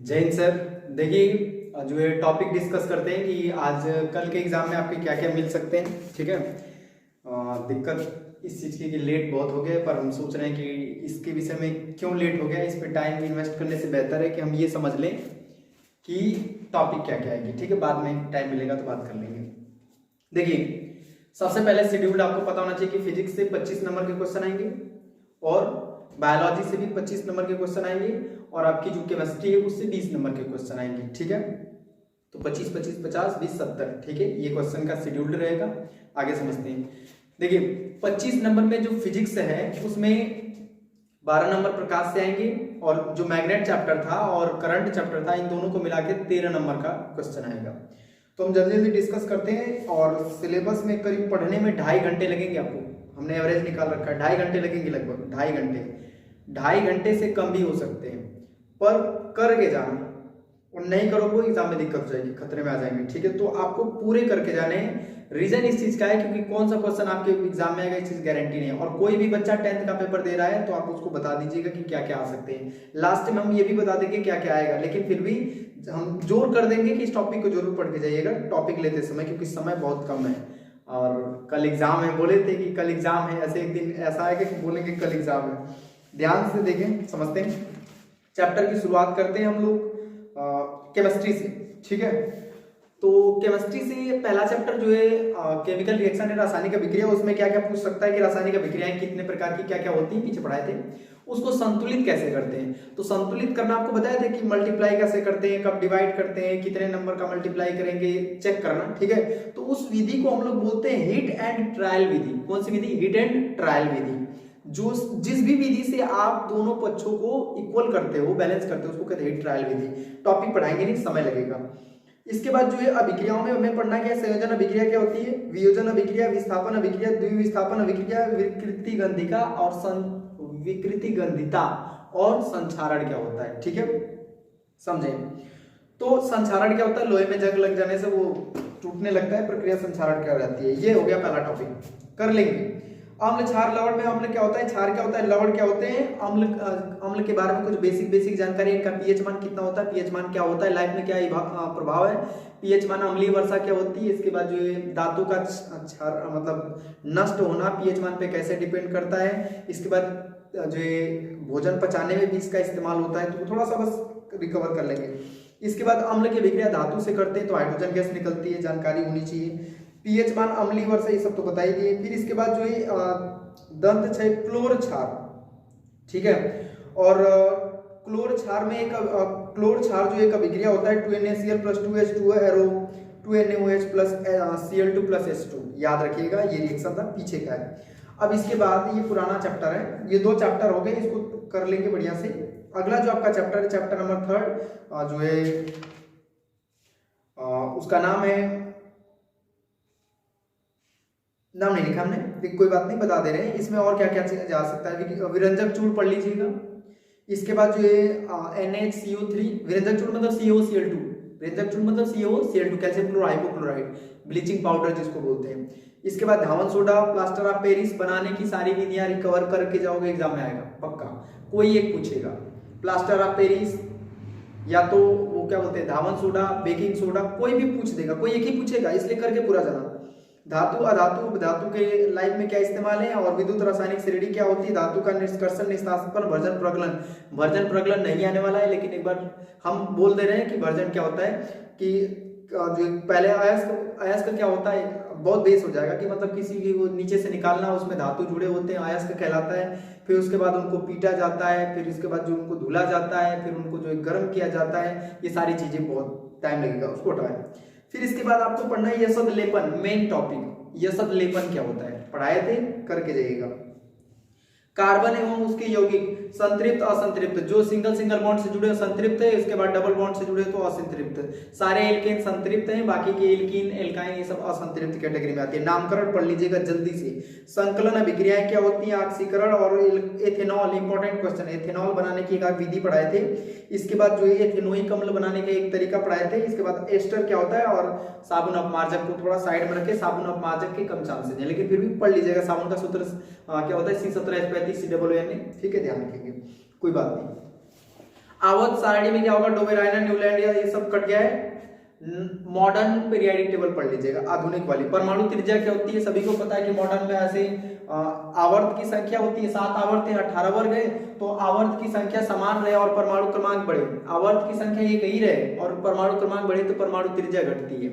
जय हिंद सर। देखिए जो है टॉपिक डिस्कस करते हैं कि आज कल के एग्जाम में आपके क्या क्या मिल सकते हैं। ठीक है। दिक्कत इस चीज़ की कि लेट बहुत हो गया, पर हम सोच रहे हैं कि इसके विषय में क्यों लेट हो गया, इस पर टाइम इन्वेस्ट करने से बेहतर है कि हम ये समझ लें कि टॉपिक क्या क्या आएगी। ठीक है, बाद में टाइम मिलेगा तो बात कर लेंगे। देखिए सबसे पहले शेड्यूल आपको पता होना चाहिए कि फिजिक्स से 25 नंबर के क्वेश्चन आएंगे और बायोलॉजी से भी 25 नंबर के क्वेश्चन आएंगे और आपकी जो केमिस्ट्री है उससे 20 नंबर के क्वेश्चन आएंगे। ठीक है, तो 25 25 50 20 70। ठीक है, ये क्वेश्चन का शेड्यूल रहेगा। आगे समझते हैं। देखिए 25 नंबर में जो फिजिक्स है उसमें 12 नंबर प्रकाश से आएंगे और जो मैग्नेट चैप्टर था और करंट चैप्टर था इन दोनों को मिला के 13 नंबर का क्वेश्चन आएगा। तो हम जल्दी जल्दी डिस्कस करते हैं। और सिलेबस में करीब पढ़ने में 2.5 घंटे लगेंगे आपको, हमने एवरेज निकाल रखा है 2.5 घंटे लगेंगे, लगभग 2.5 घंटे। 2.5 घंटे से कम भी हो सकते हैं, पर करके जाना और नहीं करोगे एग्जाम में दिक्कत हो जाएगी, खतरे में आ जाएंगे। ठीक है, तो आपको पूरे करके जाने हैं। रीजन इस चीज का है क्योंकि कौन सा क्वेश्चन आपके एग्जाम में आएगा इस चीज गारंटी नहीं है। और कोई भी बच्चा 10th का पेपर दे रहा है तो आप उसको बता दीजिएगा कि क्या क्या आ सकते हैं। लास्ट में हम ये भी बता देंगे क्या क्या आएगा, लेकिन फिर भी हम जोर कर देंगे कि इस टॉपिक को जरूर पढ़ के जाइएगा टॉपिक लेते समय, क्योंकि समय बहुत कम है और कल एग्जाम है। बोले थे कि कल एग्जाम है, ऐसे एक दिन ऐसा आएगा कि बोलेंगे कल एग्जाम है। ध्यान से देखें, समझते हैं। चैप्टर की शुरुआत करते हैं हम लोग केमिस्ट्री से। ठीक है, तो केमिस्ट्री से पहला चैप्टर जो है केमिकल रिएक्शन है, रासायनिक अभिक्रिया। उसमें क्या क्या पूछ सकता है कि रासायनिक अभिक्रियाएं कितने प्रकार की क्या क्या होती हैं, पीछे पढ़ाए थे। उसको संतुलित कैसे करते हैं, तो संतुलित करना आपको बताया था कि मल्टीप्लाई कैसे करते हैं, कब डिवाइड करते हैं, कितने नंबर का मल्टीप्लाई करेंगे, चेक करना। ठीक है, तो उस विधि को हम लोग बोलते हैं हिट एंड ट्रायल विधि। कौन सी विधि? हिट एंड ट्रायल विधि। जो जिस भी विधि से आप दोनों पक्षों को इक्वल करते हो, बैलेंस करते हो, उसको कहते हैं हिट ट्रायल विधि। टॉपिक पढ़ाएंगे नहीं, समय लगेगा। इसके बाद जो है अभिक्रियाओं में हमें पढ़ना क्या है, संयोजन अभिक्रिया क्या होती है, वियोजन अभिक्रिया, विस्थापन अभिक्रिया, द्विविस्थापन अभिक्रिया, विकृति गंधिका और विकृति गंधिता और संक्षारण क्या होता है। ठीक है, समझे। तो संक्षारण क्या होता है, लोहे में जंग लग जाने से वो टूटने लगता है, प्रक्रिया संक्षारण क्या हो जाती है। ये हो गया पहला टॉपिक, कर लेंगे। अम्ल, क्षार, लवण में अम्ल क्या होता है, क्षार क्या होता है, लवण क्या होते हैं। अम्ल के बारे में कुछ बेसिक जानकारी, इनका पीएच मान कितना होता है, पीएच मान क्या होता है, लाइफ में क्या प्रभाव है, पीएच मान, अम्लीय वर्षा क्या होती है। इसके बाद जो है धातु का क्षार मतलब नष्ट होना पीएच मान पे कैसे डिपेंड करता है। इसके बाद जो है भोजन पचाने में भी इसका इस्तेमाल होता है, तो थोड़ा सा बस रिकवर कर लेंगे। इसके बाद अम्ल की अभिक्रिया धातु से करते हैं तो हाइड्रोजन गैस निकलती है, जानकारी होनी चाहिए। पीएच मान, अम्लीय वर्षा, ये सब तो बताई गई। फिर इसके बाद जो है दंत क्षय, क्लोर क्षार। ठीक है, और क्लोर क्षार में एक क्लोर क्षार जो एक अभिक्रिया होता है 2NaCl + 2H2 arrow 2NaOH + Cl2 + H2। याद रखिएगा ये रिएक्शन था, पीछे का है। अब इसके बाद ये पुराना चैप्टर है, ये 2 चैप्टर हो गए, इसको कर लेंगे बढ़िया से। अगला जो आपका चैप्टर है, चैप्टर नंबर 3 जो है उसका नाम है, नाम नहीं लिखा हमने, कोई बात नहीं, बता दे रहे हैं। इसमें और क्या क्या जा सकता है, विरंजक चूड़ पढ़ लीजिएगा। इसके बाद जो है NaCO3, विरंजक चूड़ मतलब CaOCl2, विरंजक चूड़ मतलब CaOCl2, calcium chloride, hypochloride, bleaching powder जिसको बोलते हैं। इसके बाद धावन सोडा, प्लास्टर ऑफ पेरिस बनाने की सारी विधियां रिकवर करके जाओगे, एग्जाम में आएगा पक्का। कोई एक पूछेगा प्लास्टर ऑफ पेरिस या तो वो क्या बोलते हैं धावन सोडा, बेकिंग सोडा, कोई भी पूछ देगा, कोई एक ही पूछेगा, इसलिए करके पूरा जाना। धातु, अधातु, धातु के लाइफ में क्या इस्तेमाल है और विद्युत रासायनिक श्रेणी क्या होती है, धातु का निष्कर्षण, निष्कासन, भर्जन, प्रगलन। भर्जन प्रगलन नहीं आने वाला है, लेकिन एक बार हम बोल दे रहे हैं कि भर्जन क्या होता है कि जो पहले अयस्क क्या होता है, बहुत बेस हो जाएगा कि मतलब किसी की वो नीचे से निकालना, उसमें धातु जुड़े होते हैं, अयस्क कहलाता है। फिर उसके बाद उनको पीटा जाता है, फिर इसके बाद जो उनको धुला जाता है, फिर उनको जो गर्म किया जाता है, ये सारी चीजें बहुत टाइम लगेगा, उसको हटाएं। फिर इसके बाद आपको पढ़ना है यशद लेपन, मेन टॉपिक। यशद लेपन क्या होता है, पढ़ाए थे, करके जाइएगा। कार्बन एवं उसके यौगिक संतृप्त, असंतृप्त, जो सिंगल बॉन्ड से जुड़े संतृप्त है, इसके बाद डबल बॉन्ड से जुड़े तो असंतृप्त। सारे एल्केन संतृप्त हैं, बाकी के एल्कीन, एल्काइन ये सब असंतृप्त कैटेगरी में आती है। नामकरण पढ़ लीजिएगा जल्दी से। संकलन अभिक्रियाएं क्या होती हैं, ऑक्सीकरण और एथेनॉल, इंपॉर्टेंट क्वेश्चन, एथेनॉल बनाने की एक विधि पढ़ाए थे। इसके बाद जो है एथेनोइक अम्ल बनाने का एक तरीका पढ़ाए थे। इसके बाद एस्टर क्या होता है और साबुन अपमार्जक को थोड़ा साइड में रखे, साबुन अपमार्जक के कम चांसेस हैं, लेकिन फिर भी पढ़ लीजिएगा। साबुन का सूत्र क्या होता है, C17H35 CAA। ठीक है, ध्यान रखेंगे, कोई बात नहीं। आवर्त सारणी में क्या होगा, डोबेराइनर, न्यूलैंड या ये सब कट गया है। मॉडर्न पीरियोडिक टेबल पढ़ लीजिएगा, आधुनिक वाली। परमाणु त्रिज्या क्या होती है, सभी को पता है कि मॉडर्न में ऐसे आवर्त की संख्या होती है, 7 आवर्त है, 18 वर्ग है, तो आवर्त की संख्या समान रहे और परमाणु क्रमांक बढ़े। आवर्त की संख्या एक ही रहे और परमाणु क्रमांक बढ़े तो परमाणु त्रिज्या घटती है।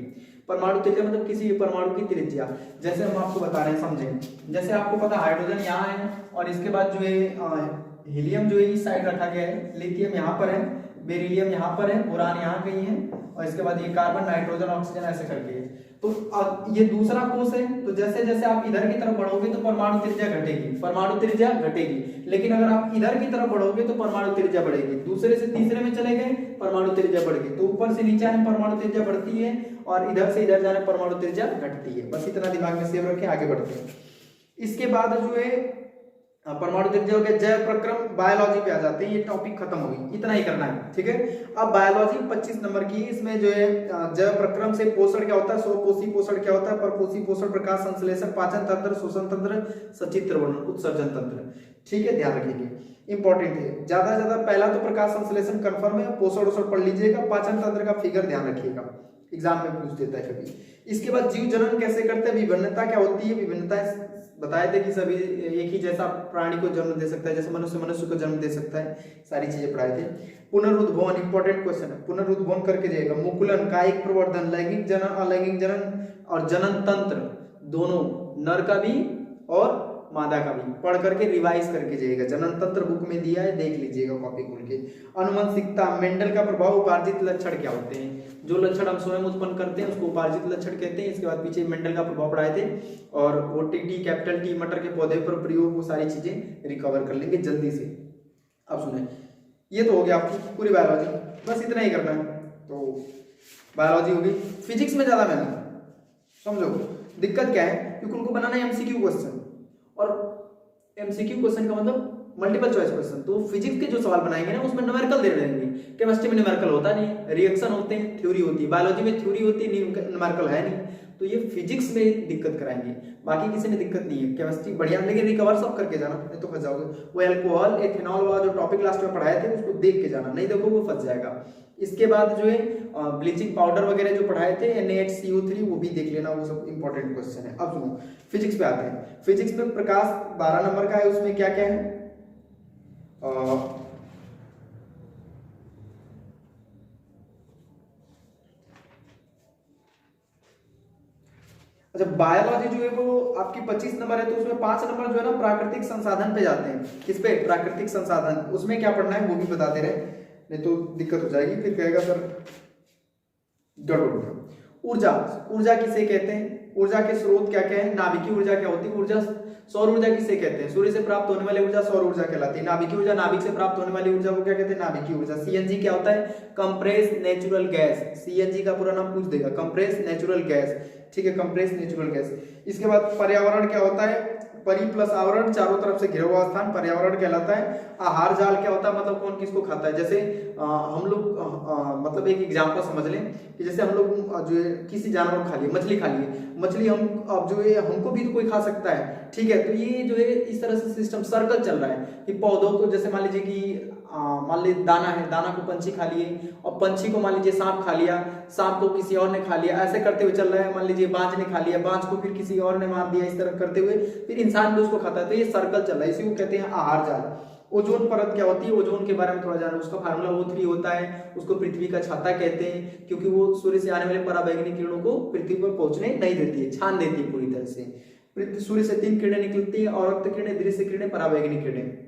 परमाणु त्रिज्या मतलब किसी भी परमाणु की त्रिज्या। जैसे हम आपको बता रहे हैं, समझें। जैसे आपको पता हाइड्रोजन यहाँ है और इसके बाद जो है हीलियम जो है इस साइड रखा गया है, लिथियम यहाँ पर है, बेरिलियम यहाँ पर है, बोरान यहाँ कहीं है, और इसके बाद ये कार्बन, नाइट्रोजन, ऑक्सीजन ऐसे करके है। तो अब ये दूसरा कोष है, तो जैसे जैसे आप इधर की तरफ बढ़ोगे तो परमाणु त्रिज्या घटेगी, परमाणु त्रिज्या घटेगी। लेकिन अगर आप इधर की तरफ बढ़ोगे तो परमाणु त्रिज्या बढ़ेगी। दूसरे से तीसरे में चले गए, परमाणु त्रिज्या बढ़ गई। तो ऊपर से नीचे आने परमाणु त्रिज्या बढ़ती है और इधर से इधर जाने परमाणु त्रिज्या घटती है। बस इतना दिमाग में सेव रखें, आगे बढ़ते हैं। इसके बाद जो है परमाणु त्रिज्या हो गया, जैव प्रक्रम, बायोलॉजी पे आ जाते हैं। ये टॉपिक खत्म हो गई, इतना ही करना है, ठीक है। अब बायोलॉजी 25 नंबर की, इसमें जो है जैव प्रक्रम से पोषण क्या होता है, स्वपोषी पोषण क्या होता है, परपोषी पोषण, प्रकाश संश्लेषण, पाचन तंत्र, श्वसन तंत्र, सचित्र वर्णन, उत्सर्जन तंत्र, ठीक है, ध्यान रखिएगा, इंपॉर्टेंट है। ज्यादा पहला तो प्रकाश संश्लेषण कंफर्म है, पोषण पढ़ लीजिएगा, पाचन तंत्र का फिगर ध्यान रखिएगा, एग्जाम में पूछ देता है कभी। इसके बाद जीव जनन कैसे करते हैं, विभिन्नता क्या होती है, विभिन्नता बताए थे कि सभी एक ही जैसा प्राणी को जन्म दे सकता है, जैसे मनुष्य को जन्म दे सकता है, सारी चीजें पढ़ाए थे। पुनरुद्भवन इंपॉर्टेंट क्वेश्चन है, पुनरुद्भवन करके जाएगा। मुकुलन, कायिक प्रवर्धन, लैंगिक जनन, अलैंगिक जनन और जनन तंत्र, दोनों, नर का भी और मादा का भी, पढ़ करके रिवाइज करके जाइएगा। जनन तंत्र बुक में दिया है, देख लीजिएगा कॉपी खोल के। अनुवंशिकता, मेंडल का प्रभाव, उपार्जित लक्षण क्या होते हैं, जो लक्षण हम स्वयं उत्पन्न करते हैं उसको उपार्जित लक्षण कहते हैं। इसके बाद पीछे मेंडल का प्रभाव पढ़ाए थे और ओटीटी, कैपिटल टी, मटर के पौधे पर प्रयोग, वो सारी चीजें रिकवर कर लेंगे जल्दी से। अब सुने, ये तो हो गया आपकी पूरी बायोलॉजी, बस इतना ही करना है। तो बायोलॉजी होगी। फिजिक्स में ज्यादा मेहनत, समझो दिक्कत क्या है, क्योंकि उनको बनाना है एमसीक्यू क्वेश्चन, और एमसीक्यू क्वेश्चन का मतलब मल्टीपल चॉइस क्वेश्चन। तो फिजिक्स के जो सवाल बनाएंगे ना उसमें न्यूमेरिकल दे रहेंगे। केमिस्ट्री में न्यूमेरिकल होता नहीं, रिएक्शन होते हैं, थ्योरी होती है। बायोलॉजी में थ्योरी होती है, न्यूमेरिकल है नहीं। तो ये फिजिक्स में दिक्कत कराएंगे, बाकी किसी में दिक्कत नहीं है। केमिस्ट्री बढ़िया, लेकिन रिकवर सब करके जाना, नहीं तो फंस जाओगे। वो अल्कोहल, एथेनॉल वाला जो टॉपिक लास्ट में पढ़ाए थे उसको देख के जाना, नहीं देखो वो फंस जाएगा। इसके बाद जो है ब्लीचिंग पाउडर वगैरह जो पढ़ाए थे, NaHCO3, वो भी देख लेना, वो सब इंपॉर्टेंट क्वेश्चन है। अब सुनो, फिजिक्स पे आते हैं। फिजिक्स में प्रकाश 12 नंबर का है, उसमें क्या क्या है, अच्छा बायोलॉजी जो है वो आपकी 25 नंबर है, तो उसमें 5 नंबर जो है ना प्राकृतिक संसाधन पे जाते हैं। किस पे, प्राकृतिक संसाधन। उसमें क्या पढ़ना है वो भी बताते रहे, नहीं तो दिक्कत हो जाएगी, फिर कहेगा सर गड़बड़। ऊर्जा, ऊर्जा किसे कहते हैं, ऊर्जा के स्रोत क्या क्या है, नाभिकीय ऊर्जा क्या होती है, ऊर्जा सौर ऊर्जा किसे कहते हैं, सूर्य से प्राप्त होने वाली ऊर्जा सौर ऊर्जा कहलाती है। नाभिकीय ऊर्जा, नाभिक से प्राप्त होने वाली ऊर्जा को क्या कहते हैं, नाभिकीय ऊर्जा। सीएनजी क्या होता है, कंप्रेस नेचुरल गैस। सीएनजी का पूरा नाम पूछ देगा, कंप्रेस नेचुरल गैस, ठीक है, कंप्रेस नेचुरल गैस। इसके बाद पर्यावरण क्या होता है, परि प्लस आवरण, चारों तरफ से घिरा हुआ स्थान पर्यावरण कहलाता है। आहार जाल क्या होता है, मतलब कौन किसको खाता है। जैसे हम लोग मतलब एक एग्जांपल समझ लें कि जैसे हम लोग जो है किसी जानवर को खा लिए, मछली खा लिए, मछली हम अब जो है हमको भी तो कोई खा सकता है, ठीक है। तो ये जो है इस तरह से सिस्टम सर्कल चल रहा है कि पौधों को, जैसे मान लीजिए कि मान लीजिए दाना है, दाना को पंछी खा लिए, और पंछी को मान लीजिए सांप खा लिया, सांप को किसी और ने खा लिया, ऐसे करते हुए चल रहा है। मान लीजिए बाज ने खा लिया, बाज को फिर किसी और ने मार दिया, इस तरह करते हुए फिर इंसान भी उसको खाता है। तो ये सर्कल चल रहा है, इसी को कहते हैं आहार जाल। ओजोन परत क्या होती है, ओजोन के बारे में थोड़ा जाना, उसका फार्मूला O3 होता है। उसको पृथ्वी का छाता कहते हैं, क्योंकि वो सूर्य से आने वाले पराबैंगनी किरणों को पृथ्वी पर पहुंचने नहीं देती है, छान देती है पूरी तरह से। सूर्य से 3 किरणें निकलती है, अवरक्त किरणें, दृश्य किरणें, पराबैंगनी किरणें।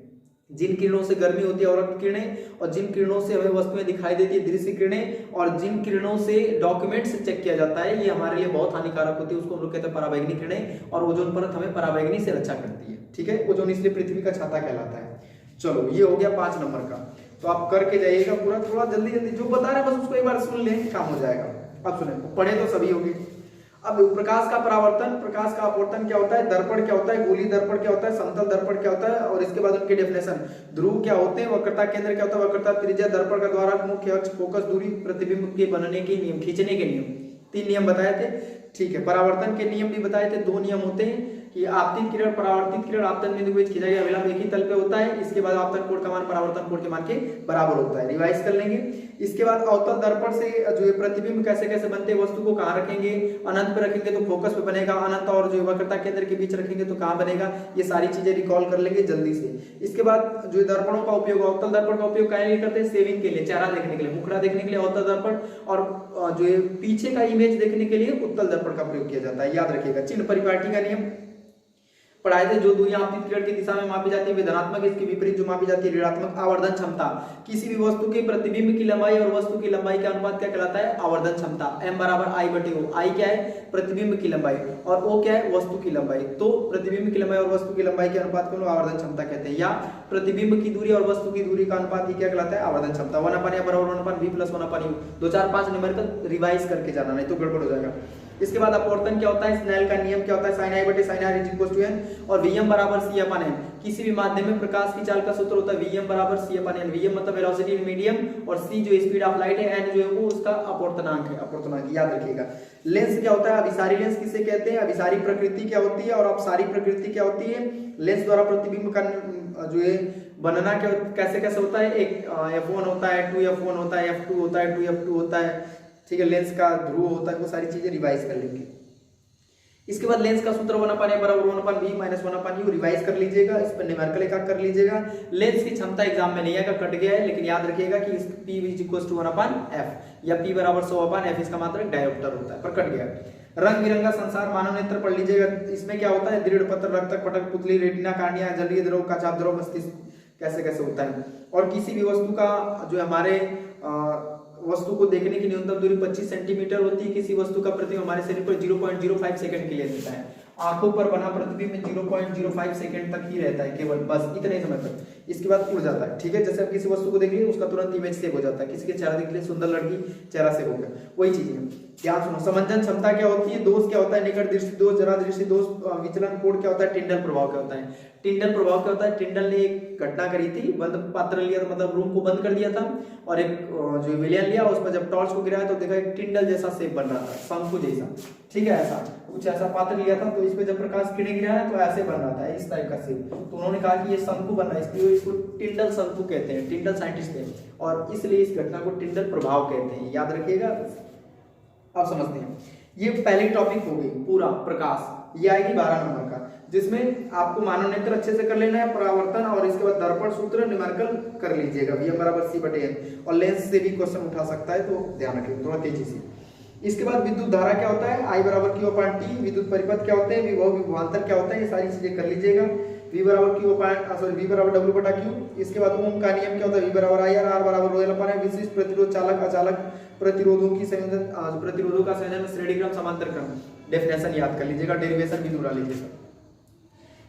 जिन किरणों से गर्मी होती है अवरक्त किरणें, और जिन किरणों से हमें वस्तुएं दिखाई देती है दृश्य किरणें, और जिन किरणों से डॉक्यूमेंट्स चेक किया जाता है, ये हमारे लिए बहुत हानिकारक होती है, उसको हम लोग कहते हैं पराबैंगनी किरणें। और ओजोन परत हमें पराबैंगनी से रक्षा करती है, ठीक है। ओजोन इसलिए पृथ्वी का छाता कहलाता है। चलो ये हो गया 5 नंबर का, तो आप करके जाइएगा पूरा, थोड़ा जल्दी जल्दी जो बता रहे हैं बस उसको एक बार सुन लें, काम हो जाएगा। अब सुने, पढ़े तो सभी होंगे। अब प्रकाश का परावर्तन, प्रकाश का अपवर्तन क्या होता है, दर्पण क्या होता है, गोली दर्पण क्या होता है, समतल दर्पण क्या होता है, और इसके बाद उनके डेफिनेशन। ध्रुव क्या होते हैं, वक्रता केंद्र क्या होता है, वक्रता त्रिज्या, दर्पण का द्वारा, मुख्य अक्ष, फोकस दूरी, प्रतिबिंब के बनने के नियम, खींचने के नियम, 3 नियम बताए थे, ठीक है। परावर्तन के नियम भी बताए थे, 2 नियम होते हैं, कि आपतित किरण परावर्तित किरण आपतन बिंदु के बीच खिंचा गया अभिलंब एक ही तल पे होता है। इसके बाद आपतन कोण का मान परावर्तन कोण के मान के बराबर होता है। रिवाइज कर लेंगे। इसके बाद अवतल दर्पण से जो है प्रतिबिंब कैसे कैसे बनते हैं, वस्तु को कहाँ रखेंगे, अनंत पे रखेंगे तो फोकस पे बनेगा, अनंत और जो वक्रता केंद्र के बीच रखेंगे तो कहाँ बनेगा, ये सारी चीजें रिकॉल कर लेंगे जल्दी से। इसके बाद जो दर्पणों का उपयोग, अवतल दर्पण का उपयोग क्या करते हैं, सेविंग के लिए, चेहरा देखने के लिए, मुखड़ा देखने के लिए अवतल दर्पण, और जो है पीछे का इमेज देखने के लिए उत्तल दर्पण का प्रयोग किया जाता है। याद रखिएगा। चिन्ह परिपाटी का नियम पढ़ाए थे। जो दूरियां आपतित किरण की दिशा में मापी जाती है वे धनात्मक, इसके विपरीत जो मापी जाती है ऋणात्मक। आवर्धन क्षमता, किसी भी वस्तु के प्रतिबिंब की लंबाई और वस्तु की लंबाई का अनुपात क्या कहलाता है, आवर्धन क्षमता। m बराबर I/O। I क्या है, प्रतिबिंब की लंबाई, और O क्या है, वस्तु की लंबाई। तो प्रतिबिंब की लंबाई और वस्तु की लंबाई के अनुपात को लोग आवर्धन क्षमता कहते हैं, या प्रतिबिंब की दूरी और वस्तु की दूरी का अनुपात ही क्या कहलाता है, आवर्धन क्षमता। 1/n बराबर 1/v + 1/u। 2 4 5 न्यूमेरिकल रिवाइज करके जाना, नहीं तो गड़बड़ हो जाएगा। इसके बाद अपवर्तन क्या होता है, स्नेल का नियम क्या होता है, sin I/sin r = n, और Vm बराबर c/n। किसी भी माध्यम में प्रकाश की चाल का सूत्र होता है Vm बराबर c/n। Vm मतलब वेलोसिटी इन मीडियम, और c जो स्पीड ऑफ लाइट है, n जो है वो उसका अपवर्तनांक है, अपवर्तनांक याद रखिएगा। लेंस क्या होता है, अभिसारी लेंस किसे कहते हैं, अभिसारी प्रकृति क्या होती है और अपसारी प्रकृति क्या होती है। लेंस द्वारा प्रतिबिंब का जो है बनना क्या कैसे कैसे होता है, एक f1 होता है, 2f1 होता है, f2 होता है, 2f2 होता है, ठीक है। लेंस का ध्रुव होता है, वो सारी चीजें रिवाइज कर लेंगे। इसके बाद लेंस का सूत्र 1/n बराबर 1/v - 1/u रिवाइज कर लीजिएगा। इस पर न्यूमेरिकल एक कर लीजिएगा। लेंस की क्षमता एग्जाम में नहीं आएगा, कट गया है, लेकिन याद रखिएगा कि p = 1/f, या p बराबर 100/f, इसका मात्रक डायोप्टर होता है, पर कट गया। रंग बिरंगा संसार मानव नेत्र पढ़ लीजिएगा। इसमें क्या होता है, दृढ़ पत्र, रक्तक पटक, पुतली, रेटिना, कार्निया, जलीय द्रव, कचाप द्रव, मस्तिष्क, कैसे कैसे होता है। और किसी भी वस्तु का जो हमारे वस्तु को देखने की न्यूनतम दूरी 25 सेंटीमीटर होती है। किसी वस्तु का प्रतिबिंब हमारे शरीर पर 0.05 सेकंड के लिए रहता है। आंखों पर बना प्रतिबिंब 0.05 सेकंड तक ही रहता है, केवल बस इतने समय तक। इसके बाद उड़ जाता है, ठीक है। जैसे आप किसी वस्तु को देख लिए, उसका तुरंत इमेज सेव हो जाता है। किसी के चेहरा देख लिए, सुंदर लड़की, चेहरा सेव हो गया, वही चीज है। ध्यान सुनो। समंजन क्षमता क्या होती है, दोष क्या होता है, निकट दृष्टि दोष, जरा दृष्टि दोष, विचलन कोण क्या होता है, टिंडल प्रभाव क्या होता है। टिंडल प्रभाव क्या होता है, टिंडल ने एक घटना करी थी, बंद पात्र लिया था, मतलब रूम को बंद कर दिया था, और एक जो विलियन लिया, उस पर जब टॉर्च को गिराया तो देखा एक टिंडल जैसा शेप बन रहा था, शंकु जैसा, ठीक है। ऐसा कुछ ऐसा पात्र लिया था, तो इस पे जब प्रकाश किरण गिराया तो ऐसे बन रहा था, इस टाइप का शेप। तो उन्होंने कहा कि ये शंकु बन रहा है, इसलिए इसको टिंडल शंकु कहते हैं, टिंडल साइंटिस्ट थे, और इसलिए इस घटना को टिंडल प्रभाव कहते हैं। याद रखिएगा। अब समझते हैं। ये पहली टॉपिक हो गई पूरा प्रकाश। ये आएगी 12 नंबर का, जिसमें आपको मानव नेत्र अच्छे से कर लेना है, परावर्तन, और इसके बाद दर्पण सूत्र न्यूमेरिकल कर लीजिएगा। Vm बराबर c/n, और लेंस से भी क्वेश्चन उठा सकता है, तो ध्यान रखिएगा थोड़ा तेजी से। इसके बाद विद्युत धारा क्या होता है, I बराबर Q/T। विद्युत परिपथ क्या होते हैं, विभव विभवांतर क्या होता है, ये सारी चीजें कर लीजिएगा। V बराबर V बराबर W/Q। इसके बाद ओम का नियम क्या होता है, V बराबर I R बराबर ρL/r। विशिष्ट प्रतिरोध, चालक अचालक प्रतिरोधों की संयोजन, प्रतिरोधों का संयोजन, श्रेणी क्रम, समांतर क्रम। डेफिनेशन याद कर लीजिएगा, डेरिवेशन भी दोहरा लीजिएगा।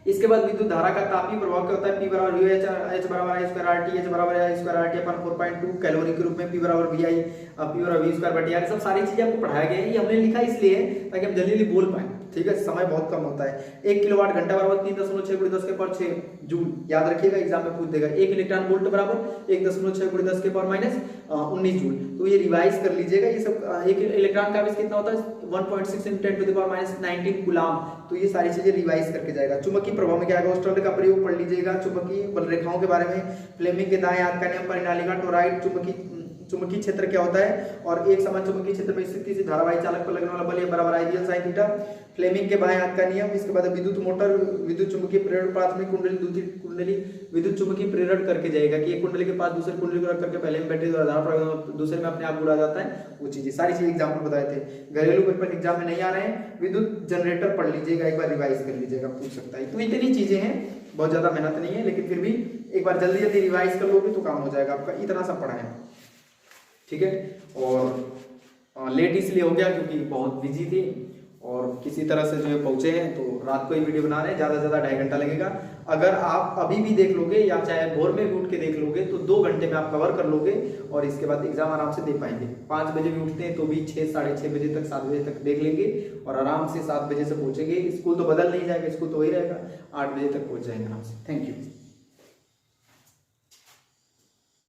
इसके बाद विद्युत धारा का तापीय प्रभाव क्या होता है, P बराबर VH, H बराबर I²RT, H बराबर I²RT/4.2 कैलोरी के रूप में, P बराबर VI, P बराबर V²/r। सब सारी चीजें आपको पढ़ाया गया है, ये हमने लिखा इसलिए ताकि हम जल्दी बोल पाए, ठीक है। समय बहुत कम होता है। 1 किलोवाट घंटा बराबर 3.6 × 10⁻6 जूल। याद रखिएगा, एग्जाम में पूछ देगा। 1 इलेक्ट्रॉन वोल्ट बराबर 1.6 × 10⁻19 जूल। तो ये रिवाइज कर लीजिएगा। ये सब, एक इलेक्ट्रॉन का कितना होता है, 1.6 × 10⁻19 कूलाम। तो ये सारी चीजें रिवाइज करके जाएगा। चुंबकीय प्रभाव में क्या आएगा, ऑस्टर्न का प्रयोग पढ़ लीजिएगा। चुंबकीय बल रेखाओं के बारे में, फ्लेमिंग के दाएं हाथ का नियम, परिनालिका, टोरॉइड, चुंबकीय क्षेत्र क्या होता है, और एक समान चुंबकीय क्षेत्र में स्थित किसी धारावाही चालक पर लगने वाला बल बराबर आइडियल साइन थीटा। फ्लेमिंग के बाएं हाथ का नियम। इसके बाद विद्युत मोटर, विद्युत चुंबकीय प्रेरण, प्राथमिक कुंडली, द्वितीय कुंडली, विद्युत चुंबकीय प्रेरण करके जाएगा कि एक कुंडली के पास दूसरे कुंडली को रख करके पहले में बैटरी द्वारा दूसरे में अपने आप उड़ा जाता है, वो चीजें सारी चीजें एग्जाम्पल बताए थे। घरेलू पेपर एग्जाम में नहीं आ रहे हैं। विद्युत जनरेटर पढ़ लीजिएगा, एक बार रिवाइज कर लीजिएगा, पूछ सकता है। तो इतनी चीजें हैं, बहुत ज्यादा मेहनत नहीं है, लेकिन फिर भी एक बार जल्दी जल्दी रिवाइज कर लोगे तो काम हो जाएगा आपका। इतना सब पढ़ा है, ठीक है। और लेट इसलिए हो गया क्योंकि बहुत बिजी थी, और किसी तरह से जो है पहुंचे हैं, तो रात को ही वीडियो बना रहे हैं। ज्यादा से ज्यादा 2.5 घंटा लगेगा। अगर आप अभी भी देख लोगे, या चाहे भोर में भी उठ के देख लोगे, तो 2 घंटे में आप कवर कर लोगे, और इसके बाद एग्जाम आराम से दे पाएंगे। 5 बजे भी उठते हैं तो भी 6 साढ़े 6 बजे तक, 7 बजे तक देख लेंगे, और आराम से 7 बजे से पहुंचेंगे। स्कूल तो बदल नहीं जाएगा, स्कूल तो वही रहेगा, 8 बजे तक पहुंच जाएंगे आराम से। Thank you.